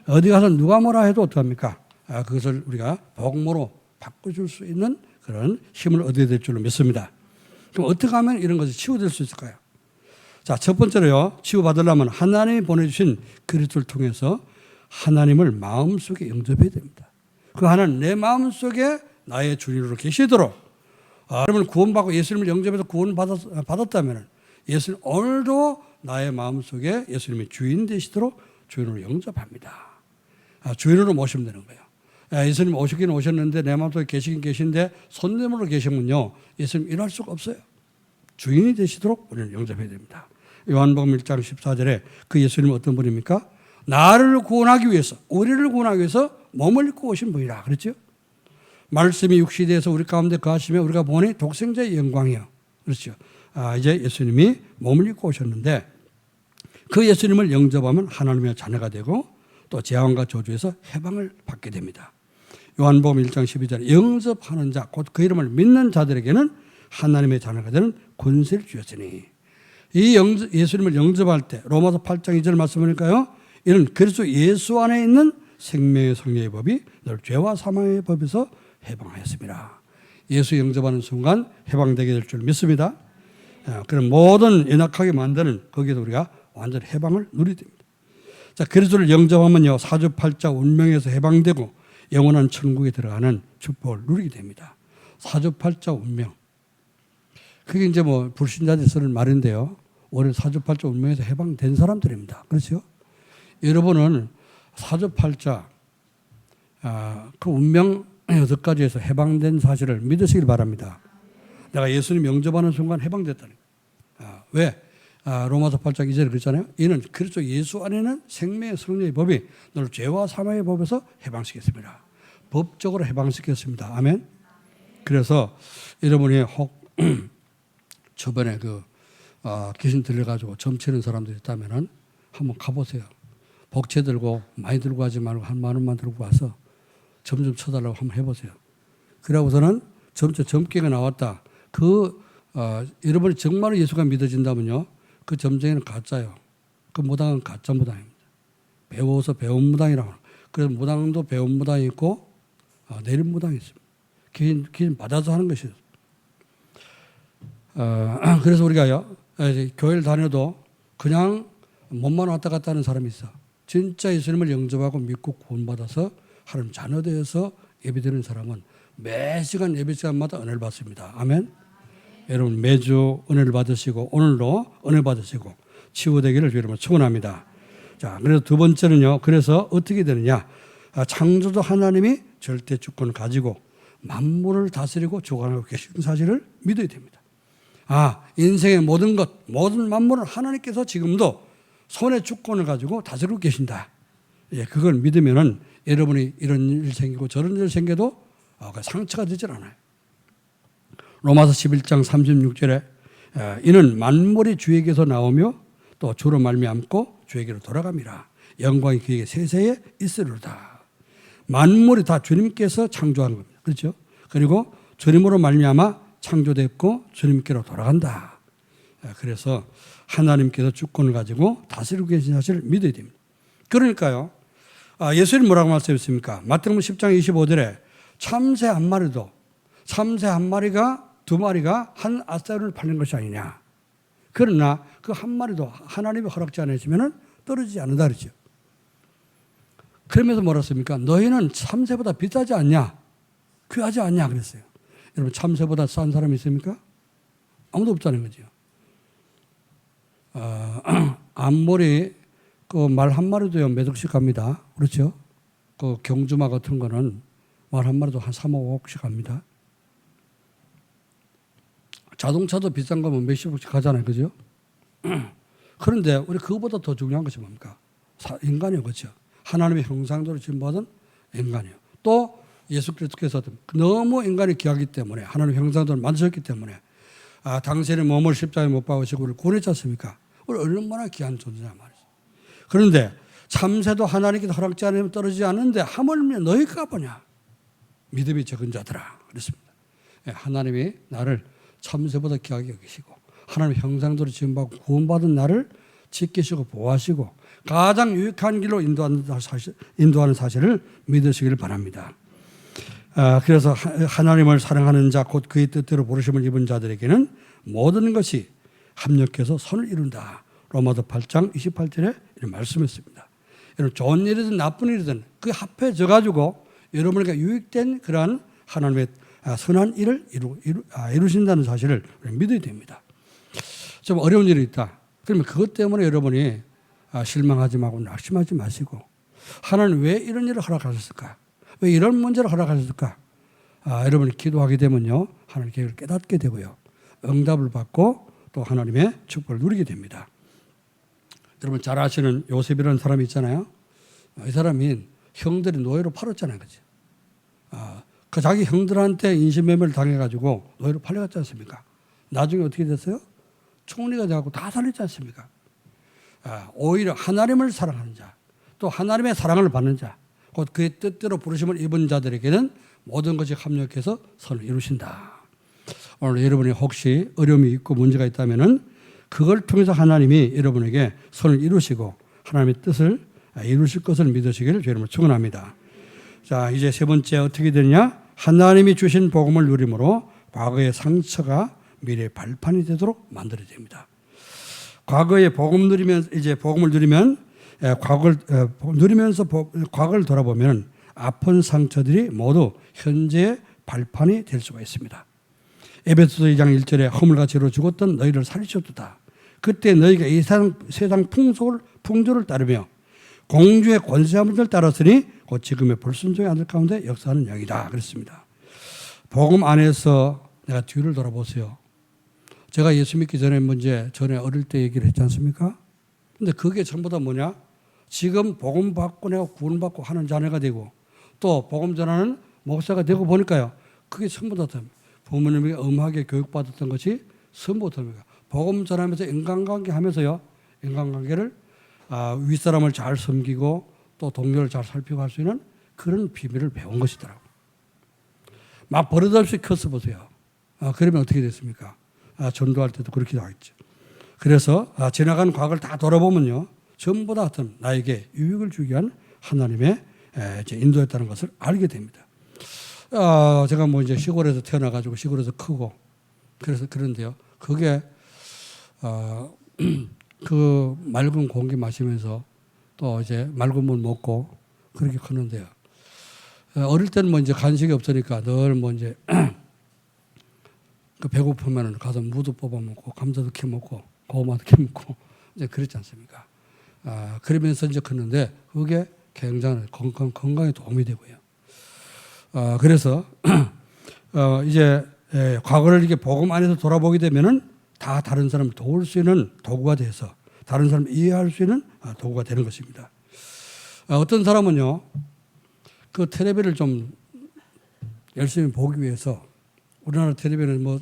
어디 가서 누가 뭐라 해도 어떡합니까? 그것을 우리가 복음으로 바꿔줄 수 있는 그런 힘을 얻어야 될 줄로 믿습니다. 그럼 어떻게 하면 이런 것이 치유될 수 있을까요? 자, 첫 번째로요. 치유받으려면 하나님이 보내주신 그리스도를 통해서 하나님을 마음속에 영접해야 됩니다. 그 하나님 내 마음속에 나의 주인으로 계시도록 여러분 구원받고 예수님을 영접해서 구원받았다면 예수님 오늘도 나의 마음속에 예수님이 주인 되시도록 주인으로 영접합니다. 주인으로 모시면 되는 거예요. 예수님 오시긴 오셨는데 내 마음속에 계시긴 계신데 손님으로 계시면요. 예수님 일할 수가 없어요. 주인이 되시도록 우리는 영접해야 됩니다. 요한복음 1장 14절에 그 예수님은 어떤 분입니까? 나를 구원하기 위해서 우리를 구원하기 위해서 몸을 입고 오신 분이라 그랬죠. 말씀이 육신이 되어서 우리 가운데 거하시며 우리가 보니 독생자의 영광이요. 그렇죠. 이제 예수님이 몸을 입고 오셨는데 그 예수님을 영접하면 하나님의 자녀가 되고 또 재앙과 저주에서 해방을 받게 됩니다. 요한복음 1장 12절에 영접하는 자, 곧 그 이름을 믿는 자들에게는 하나님의 자녀가 되는 권세를 주셨으니 이 예수님을 영접할 때 로마서 8장 2절 말씀하니까요. 이는 그리스도 예수 안에 있는 생명의 성령의 법이 늘 죄와 사망의 법에서 해방하였습니다. 예수 영접하는 순간 해방되게 될 줄 믿습니다. 그런 모든 연약하게 만드는 거기에서 우리가 완전 해방을 누리게 됩니다. 자, 그리스도를 영접하면요. 사주팔자 운명에서 해방되고 영원한 천국에 들어가는 축복을 누리게 됩니다. 사주팔자 운명. 그게 이제 뭐 불신자들이 쓰는 말인데요. 원래 사주팔자 운명에서 해방된 사람들입니다. 그렇죠? 여러분은 사주팔자 그 운명 6가지에서 해방된 사실을 믿으시길 바랍니다. 내가 예수님 영접하는 순간 해방됐다는 거예요. 왜? 로마서 8장 2절에 그랬잖아요. 이는 그리스도 예수 안에는 생명의 성령의 법이 너를 죄와 사망의 법에서 해방시켰습니다. 법적으로 해방시켰습니다. 아멘. 그래서 여러분이 혹 저번에 귀신 들려가지고 점치는 사람들이 있다면은 한번 가보세요. 복채 들고 많이 들고 가지 말고 한 10,000원만 들고 와서 점 좀 쳐달라고 한번 해보세요. 그러고서는 점차 점괘가 나왔다. 여러분이 정말로 예수가 믿어진다면요. 그 점쟁이는 가짜예요. 그 무당은 가짜 무당입니다. 배워서 배운 무당이라고. 그래서 무당도 배운 무당이 있고 내린 무당이 있습니다. 귀신 받아서 하는 것이죠. 그래서 우리가요, 교회를 다녀도 그냥 몸만 왔다 갔다 하는 사람이 있어. 진짜 예수님을 영접하고 믿고 구원받아서 하나님 자녀 되어서 예배드리는 사람은 매 시간 예배 시간마다 은혜를 받습니다. 아멘. 여러분 매주 은혜를 받으시고 오늘도 은혜 받으시고 치유되기를 여러분 축원합니다. 자, 그래서 두 번째는요. 그래서 어떻게 되느냐? 창조주 하나님이 절대 주권을 가지고 만물을 다스리고 주관하고 계신 사실을 믿어야 됩니다. 인생의 모든 것, 모든 만물을 하나님께서 지금도 손에 주권을 가지고 다스리고 계신다. 예, 그걸 믿으면은 여러분이 이런 일 생기고 저런 일 생겨도 상처가 되질 않아요. 로마서 11장 36절에 이는 만물이 주에게서 나오며 또 주로 말미암고 주에게로 돌아갑니다. 영광이 그에게 세세에 있으리로다. 만물이 다 주님께서 창조한 겁니다. 그렇죠? 그리고 주님으로 말미암아 창조됐고 주님께로 돌아간다. 그래서 하나님께서 주권을 가지고 다스리고 계신 사실을 믿어야 됩니다. 그러니까요. 예수님 뭐라고 말씀했습니까? 마태복음 10장 25절에 참새 한 마리가 두 마리가 한 아사리를 팔린 것이 아니냐. 그러나 그 한 마리도 하나님이 허락지 않으시면 떨어지지 않는다 그러죠. 그러면서 뭐라 했습니까? 너희는 참새보다 비싸지 않냐? 귀하지 않냐? 그랬어요. 여러분 참새보다 싼 사람이 있습니까? 아무도 없다는 거죠. 암몰이 그 말 한 마리도요 몇 억씩 갑니다. 그렇죠? 그 경주마 같은 거는 말 한 마리도 한 3억 5억씩 갑니다. 자동차도 비싼 거면 몇십억씩 가잖아요. 그죠? 그런데 우리 그거보다 더 중요한 것이 뭡니까? 인간이요. 그렇죠? 하나님의 형상대로 지음받은 인간이요. 또 예수 그리스도께서 너무 인간이 귀하기 때문에 하나님의 형상대로 만드셨기 때문에 당신의 몸을 십자가에 못 박으시고 우리를 구원했지 않습니까? 우리 얼마나 귀한 존재냐 말이죠. 그런데 참새도 하나님께서 허락지 않으면 떨어지지 않는데 하물며 너희가 보냐? 믿음이 적은 자들아. 그랬습니다. 하나님이 나를 참새보다 귀하게 여기시고 하나님의 형상대로 지음받고 구원받은 나를 지키시고 보호하시고 가장 유익한 길로 인도하는 사실을 믿으시기를 바랍니다. 그래서 하나님을 사랑하는 자 곧 그의 뜻대로 부르심을 입은 자들에게는 모든 것이 합력해서 선을 이룬다. 로마서 8장 28절에 이런 말씀했습니다. 여러분 좋은 일이든 나쁜 일이든 그 합해져 가지고 여러분에게 유익된 그러한 하나님의 선한 일을 이루신다는 사실을 믿어야 됩니다. 좀 어려운 일이 있다. 그러면 그것 때문에 여러분이 실망하지 말고 낙심하지 마시고 하나님 왜 이런 일을 허락하셨을까? 왜 이런 문제를 허락하셨을까? 여러분이 기도하게 되면요. 하나님 계획을 깨닫게 되고요. 응답을 받고 또 하나님의 축복을 누리게 됩니다. 여러분 잘 아시는 요셉이라는 사람이 있잖아요. 이 사람이 형들이 노예로 팔았잖아요. 그죠? 그 자기 형들한테 인신매매를 당해가지고 노예로 팔려갔지 않습니까? 나중에 어떻게 됐어요? 총리가 되고 다 살렸지 않습니까? 오히려 하나님을 사랑하는 자, 또 하나님의 사랑을 받는 자, 곧 그의 뜻대로 부르심을 입은 자들에게는 모든 것이 합력해서 선을 이루신다. 오늘 여러분이 혹시 어려움이 있고 문제가 있다면은 그걸 통해서 하나님이 여러분에게 선을 이루시고 하나님의 뜻을 이루실 것을 믿으시기를 여러분을 축원합니다. 자, 이제 세 번째 어떻게 되느냐? 하나님이 주신 복음을 누림으로 과거의 상처가 미래의 발판이 되도록 만들어야 됩니다. 과거의 복음 누리면 이제 복음을 누리면 과거를 누리면서 과거를 돌아보면 아픈 상처들이 모두 현재의 발판이 될 수가 있습니다. 에베소서 2장 1절에 허물같이 이루어 죽었던 너희를 살리셨도다. 그때 너희가 이 세상 풍조를 따르며 공주의 권세함을 따랐으니 곧 지금의 불순종의 아들 가운데 역사하는 영이다. 그랬습니다. 복음 안에서 내가 뒤를 돌아보세요. 제가 예수 믿기 전에 전에 어릴 때 얘기를 했지 않습니까? 근데 그게 전부 다 뭐냐? 지금 복음 받고 내가 구원받고 하는 자녀가 되고 또 복음 전하는 목사가 되고 보니까요. 그게 전부 다 부모님이 엄하게 교육받았던 것이 전부 다입니다. 복음 전하면서 인간관계 하면서요. 인간관계를 윗사람을 잘 섬기고 또 동료를 잘 살피고 할 수 있는 그런 비밀을 배운 것이더라고요. 막 버릇없이 컸어 보세요. 그러면 어떻게 됐습니까? 전도할 때도 그렇게 나왔죠. 그래서 지나간 과거를 다 돌아보면요. 전부 다 어떤 나에게 유익을 주기 위한 하나님의 인도였다는 것을 알게 됩니다. 제가 이제 시골에서 태어나가지고 시골에서 크고 그래서 그런데요. 그게 그 맑은 공기 마시면서 또 이제 맑은 물 먹고 그렇게 크는데요. 어릴 때는 뭐 이제 간식이 없으니까 늘 뭐 이제 그 배고프면은 가서 무도 뽑아 먹고 감자도 캐 먹고 고구마도 캐 먹고 이제 그랬지 않습니까? 그러면서 이제 컸는데 그게 굉장히 건강에 도움이 되고요. 그래서 이제 과거를 이렇게 복음 안에서 돌아보게 되면은 다 다른 사람을 도울 수 있는 도구가 돼서 다른 사람을 이해할 수 있는 도구가 되는 것입니다. 어떤 사람은요, 그 텔레비를 좀 열심히 보기 위해서 우리나라 텔레비는 뭐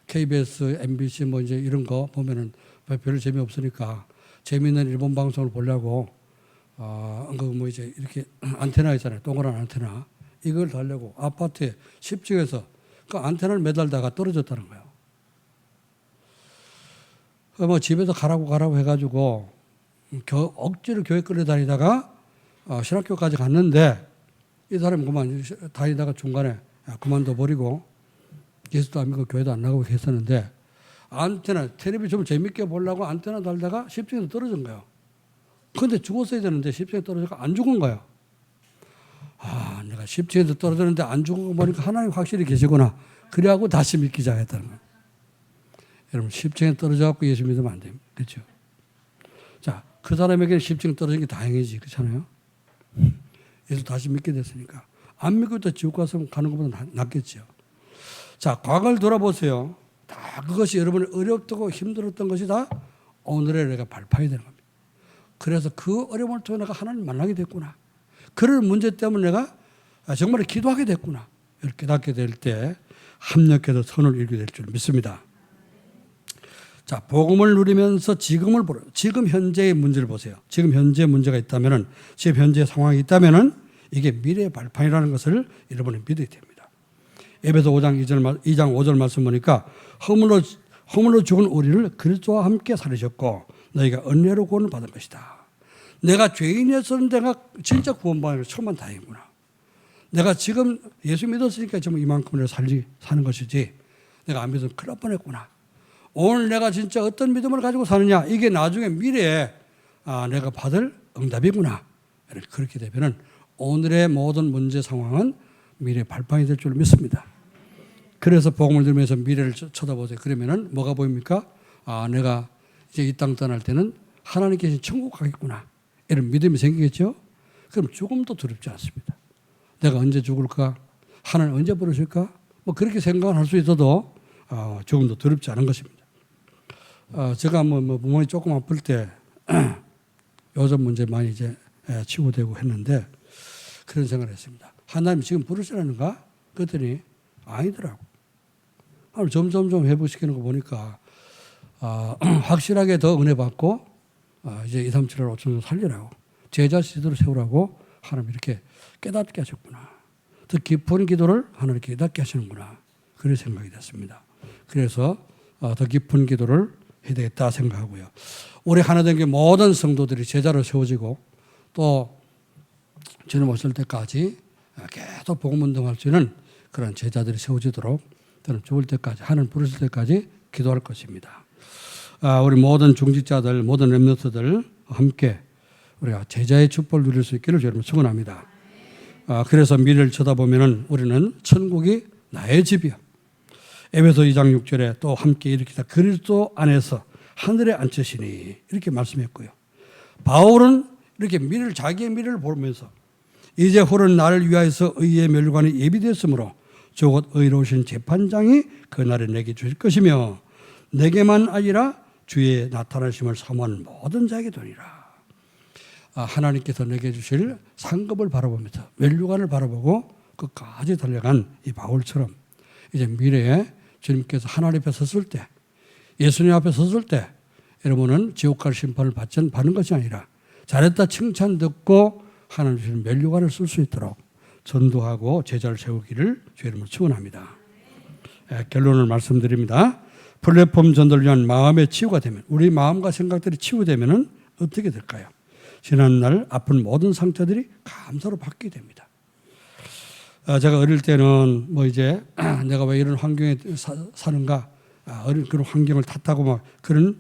KBS, MBC 뭐 이제 이런 거 보면은 별로 재미없으니까 재미있는 일본 방송을 보려고 그 뭐 이제 이렇게 안테나 있잖아요. 동그란 안테나. 이걸 달려고 아파트에 10층에서 그 안테나를 매달다가 떨어졌다는 거예요. 뭐 집에서 가라고 해가지고 억지로 교회 끌려다니다가 신학교까지 갔는데 이 사람이 그만 다니다가 중간에 그만둬 버리고 예수도 안 믿고 교회도 안 나가고 했었는데 안테나 텔레비 좀 재밌게 보려고 안테나 달다가 10층에서 떨어진 거예요. 그런데 죽었어야 되는데 10층에 떨어져서 안 죽은 거예요. 내가 10층에서 떨어졌는데 안 죽은 거 보니까 하나님 확실히 계시구나. 그래하고 다시 믿기 시작했다는 거예요. 여러분 10층에 떨어져갖고 예수 믿으면 안 됩니다. 그렇죠? 자, 그 사람에게는 10층 떨어진 게 다행이지. 그렇잖아요? 예수 다시 믿게 됐으니까. 안 믿고 또 지옥 가서 가는 것보다 낫겠죠. 자, 과거를 돌아보세요. 다 그것이 여러분이 어렵고 힘들었던 것이 다 오늘의 내가 발판이 되는 겁니다. 그래서 그 어려움을 통해 내가 하나님 만나게 됐구나. 그런 문제 때문에 내가 정말 기도하게 됐구나. 이렇게 깨닫게 될 때 합력해서 선을 이루게 될 줄 믿습니다. 자, 복음을 누리면서 지금을 보러, 지금 현재의 문제를 보세요. 지금 현재의 문제가 있다면은, 지금 현재의 상황이 있다면은 이게 미래의 발판이라는 것을 여러분이 믿어야 됩니다. 에베소 5장 5절 말씀 보니까 허물로 죽은 우리를 그리스도와 함께 살리셨고 너희가 은혜로 구원을 받은 것이다. 내가 죄인이었었는데 내가 진짜 구원받은 게 천만 다행이구나. 내가 지금 예수 믿었으니까 지금 이만큼을 사는 것이지 내가 안 믿으면 큰일 날 뻔했구나. 오늘 내가 진짜 어떤 믿음을 가지고 사느냐 이게 나중에 미래에 내가 받을 응답이구나. 그렇게 되면은 오늘의 모든 문제 상황은 미래의 발판이 될 줄 믿습니다. 그래서 복음을 들으면서 미래를 쳐다보세요. 그러면은 뭐가 보입니까? 내가 이제 이 땅 떠날 때는 하나님 계신 천국 가겠구나. 이런 믿음이 생기겠죠? 그럼 죽음도 두렵지 않습니다. 내가 언제 죽을까? 하나님 언제 부르실까? 뭐 그렇게 생각할 수 있어도 죽음도 두렵지 않은 것입니다. 제가 뭐 부모님이 조금 아플 때 요즘 문제 많이 이제 치유되고 했는데 그런 생각을 했습니다. 하나님 지금 부르시라는가? 그랬더니 아니더라고. 점점 회복시키는 거 보니까 확실하게 더 은혜 받고 이제 2, 3, 7월 5천 살리라고 제자 시대로 세우라고 하나님 이렇게 깨닫게 하셨구나. 더 깊은 기도를 하나님 깨닫게 하시는구나. 그런 생각이 됐습니다. 그래서 더 깊은 기도를 해야 되겠다 생각하고요. 올해 하나 된 게 모든 성도들이 제자로 세워지고 또 주님 오실 때까지 계속 복음 운동할 수 있는 그런 제자들이 세워지도록 저는 죽을 때까지 하나님 부르실 때까지 기도할 것입니다. 우리 모든 중직자들 모든 렘넌트들 함께 우리가 제자의 축복을 누릴 수 있기를 여러분 축원합니다. 그래서 미래를 쳐다보면은 우리는 천국이 나의 집이야. 에베소 2장 6절에 또 함께 일으키사 그리스도 안에서 하늘에 앉으시니 이렇게 말씀했고요. 바울은 이렇게 자기의 미래를 보면서 이제 홀은 나를 위하여서 의의 멸관이 예비되었으므로 곧 의로우신 재판장이 그날에 내게 주실 것이며 내게만 아니라 주의 나타나심을 사모하는 모든 자에게 되리라. 하나님께서 내게 주실 상급을 바라보면서 멸류관을 바라보고 끝까지 달려간 이 바울처럼 이제 미래에 주님께서 하나님 앞에 섰을 때 예수님 앞에 섰을 때 여러분은 지옥 갈 심판을 받는 것이 아니라 잘했다 칭찬 듣고 하나님 주신 멸류관을 쓸 수 있도록 전도하고 제자를 세우기를 주 이름으로 축원합니다. 결론을 말씀드립니다. 플랫폼 전도를 위한 마음의 치유가 되면 우리 마음과 생각들이 치유되면 어떻게 될까요? 지난날 아픈 모든 상처들이 감사로 바뀌게 됩니다. 제가 어릴 때는 뭐 이제 내가 왜 이런 환경에 사는가 그런 환경을 탓하고 막 그런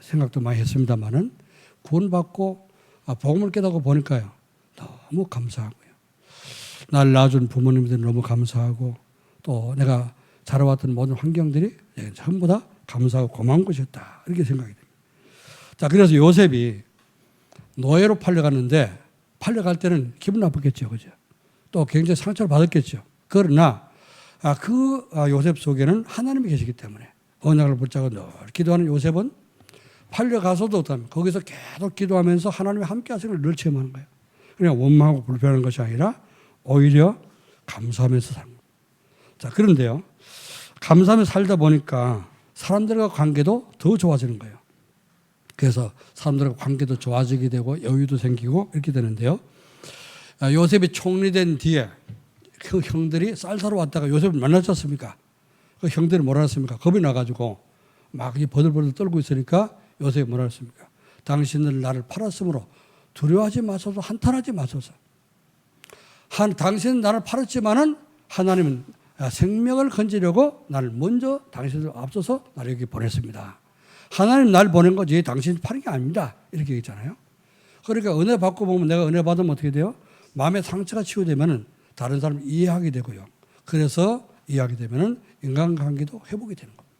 생각도 많이 했습니다만은 구원받고 복음을 깨닫고 보니까요 너무 감사하고요. 나를 낳아준 부모님들 너무 감사하고 또 내가 자라왔던 모든 환경들이 전부 다 감사하고 고마운 것이었다 이렇게 생각이 됩니다. 자, 그래서 요셉이 노예로 팔려갔는데 팔려갈 때는 기분 나쁘겠죠, 그죠? 또 굉장히 상처를 받았겠죠. 그러나 요셉 속에는 하나님이 계시기 때문에 언약을 붙잡고 늘 기도하는 요셉은 팔려가서도 거기서 계속 기도하면서 하나님이 함께 하시는 걸 늘 체험하는 거예요. 그냥 원망하고 불편한 것이 아니라 오히려 감사하면서 사는 거예요. 자, 그런데요. 감사하면서 살다 보니까 사람들과 관계도 더 좋아지는 거예요. 그래서 사람들과 관계도 좋아지게 되고 여유도 생기고 이렇게 되는데요. 요셉이 총리된 뒤에 그 형들이 쌀 사러 왔다가 요셉을 만났지 않습니까? 그 형들이 뭐라 했습니까? 겁이 나가지고 막 버들버들 떨고 있으니까 요셉이 뭐라 했습니까? 당신들 나를 팔았으므로 두려워하지 마소서, 한탄하지 마소서. 당신은 나를 팔았지만은 하나님은 생명을 건지려고 나를 먼저 당신들 앞서서 나를 여기 보냈습니다. 하나님 날 보낸 거지 당신이 파는 게 아닙니다. 이렇게 얘기했잖아요. 그러니까 은혜 받고 보면 내가 은혜 받으면 어떻게 돼요? 마음의 상처가 치유되면 다른 사람을 이해하게 되고요. 그래서 이해하게 되면 인간관계도 회복이 되는 겁니다.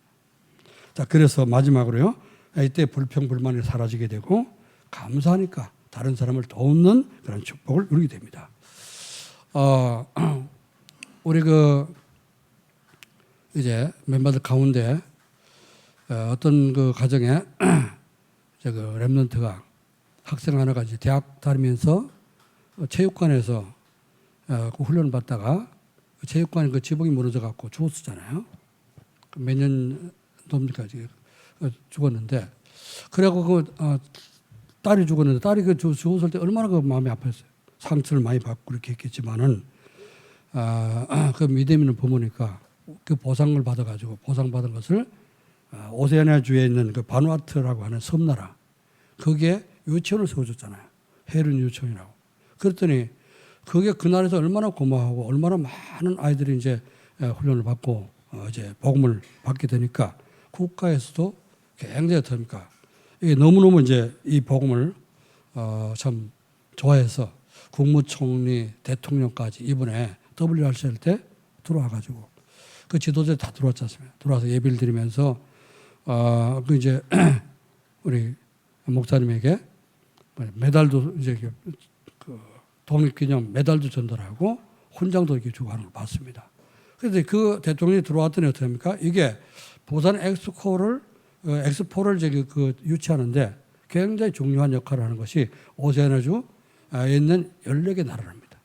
자, 그래서 마지막으로요. 이때 불평불만이 사라지게 되고 감사하니까 다른 사람을 도우는 그런 축복을 누리게 됩니다. 우리 이제 멤버들 가운데 어떤 그 가정에 랩런트가 학생 하나가 이제 대학 다니면서 체육관에서 그 훈련을 받다가 체육관 그 지붕이 무너져 갖고 죽었었잖아요. 몇 년 넘니까 죽었는데, 그래갖고 딸이 죽었는데 딸이 죽었을 때 얼마나 그 마음이 아팠어요. 상처를 많이 받고 그렇게 했겠지만은 그 믿음있는 부모니까 그 보상을 받아가지고 보상받은 것을 오세아니아 주에 있는 그 바누아투라고 하는 섬나라 거기에 유치원을 세워줬잖아요. 헤른 유치원이라고. 그랬더니 그게 그날에서 얼마나 고마워하고 얼마나 많은 아이들이 이제 훈련을 받고 이제 복음을 받게 되니까 국가에서도 굉장히 어떻습니까? 이게 너무너무 이제 이 복음을 참 좋아해서 국무총리, 대통령까지 이번에 WRC 할 때 들어와가지고 그 지도자들 다 들어왔지 않습니까? 들어와서 예배를 드리면서 그 이제 우리 목사님에게 메달도 이제 그 독립기념 메달도 전달하고 훈장도 이렇게 주고 하는 걸 봤습니다. 그런데 그 대통령이 들어왔더니 어떻게 합니까? 이게 부산 엑스포를 유치하는데 굉장히 중요한 역할을 하는 것이 오세아니아주에 있는 14개 나라랍니다.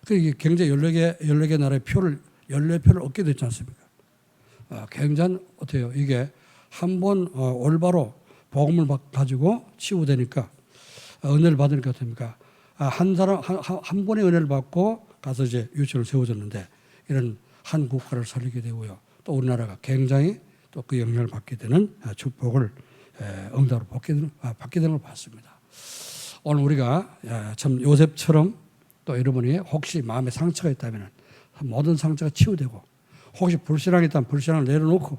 그게 굉장히 14개 나라의 14표를 얻게 됐지 않습니까? 굉장히 어때요? 이게 한번 올바로 복음을 가지고 치유되니까 은혜를 받으니까 어떻습니까? 한 번의 은혜를 받고 가서 이제 유치원을 세워줬는데 이런 한 국가를 살리게 되고요. 또 우리나라가 굉장히 또 그 영향을 받게 되는 축복을 응답으로 받게 되는 걸 봤습니다. 오늘 우리가 참 요셉처럼 또 여러분이 혹시 마음에 상처가 있다면 모든 상처가 치유되고 혹시 불신앙이 있다면 불신앙을 내려놓고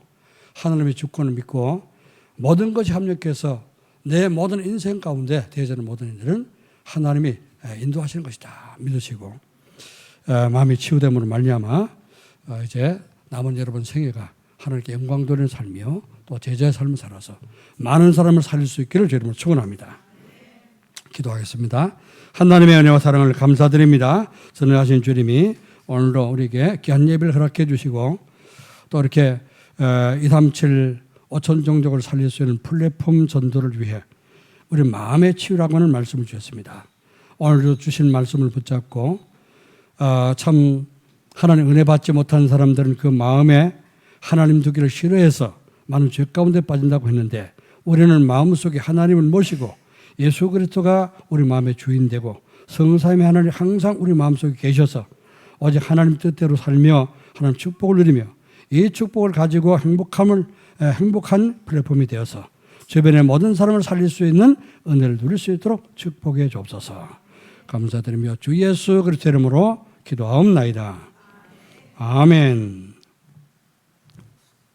하나님의 주권을 믿고 모든 것이 합력해서 내 모든 인생 가운데 되어지는 모든 일들은 하나님이 인도하시는 것이다 믿으시고 마음이 치유됨으로 말미암아 이제 남은 여러분 생애가 하나님께 영광 돌리는 삶이요 또 제자의 삶을 살아서 많은 사람을 살릴 수 있기를 주님을 축원합니다. 기도하겠습니다. 하나님의 은혜와 사랑을 감사드립니다. 선하신 주님이 오늘도 우리에게 귀한 예배를 허락해 주시고 또 이렇게 237 5천 종족을 살릴 수 있는 플랫폼 전도를 위해 우리 마음의 치유라고 하는 말씀을 주셨습니다. 오늘도 주신 말씀을 붙잡고 참 하나님 은혜 받지 못한 사람들은 그 마음에 하나님 두기를 싫어해서 많은 죄 가운데 빠진다고 했는데 우리는 마음속에 하나님을 모시고 예수 그리스도가 우리 마음의 주인 되고 성삼위 하나님 항상 우리 마음속에 계셔서 오직 하나님 뜻대로 살며 하나님 축복을 누리며 이 축복을 가지고 행복한 플랫폼이 되어서 주변의 모든 사람을 살릴 수 있는 은혜를 누릴 수 있도록 축복해 주옵소서. 감사드리며 주 예수 그리스도 이름으로 기도하옵나이다. 아멘.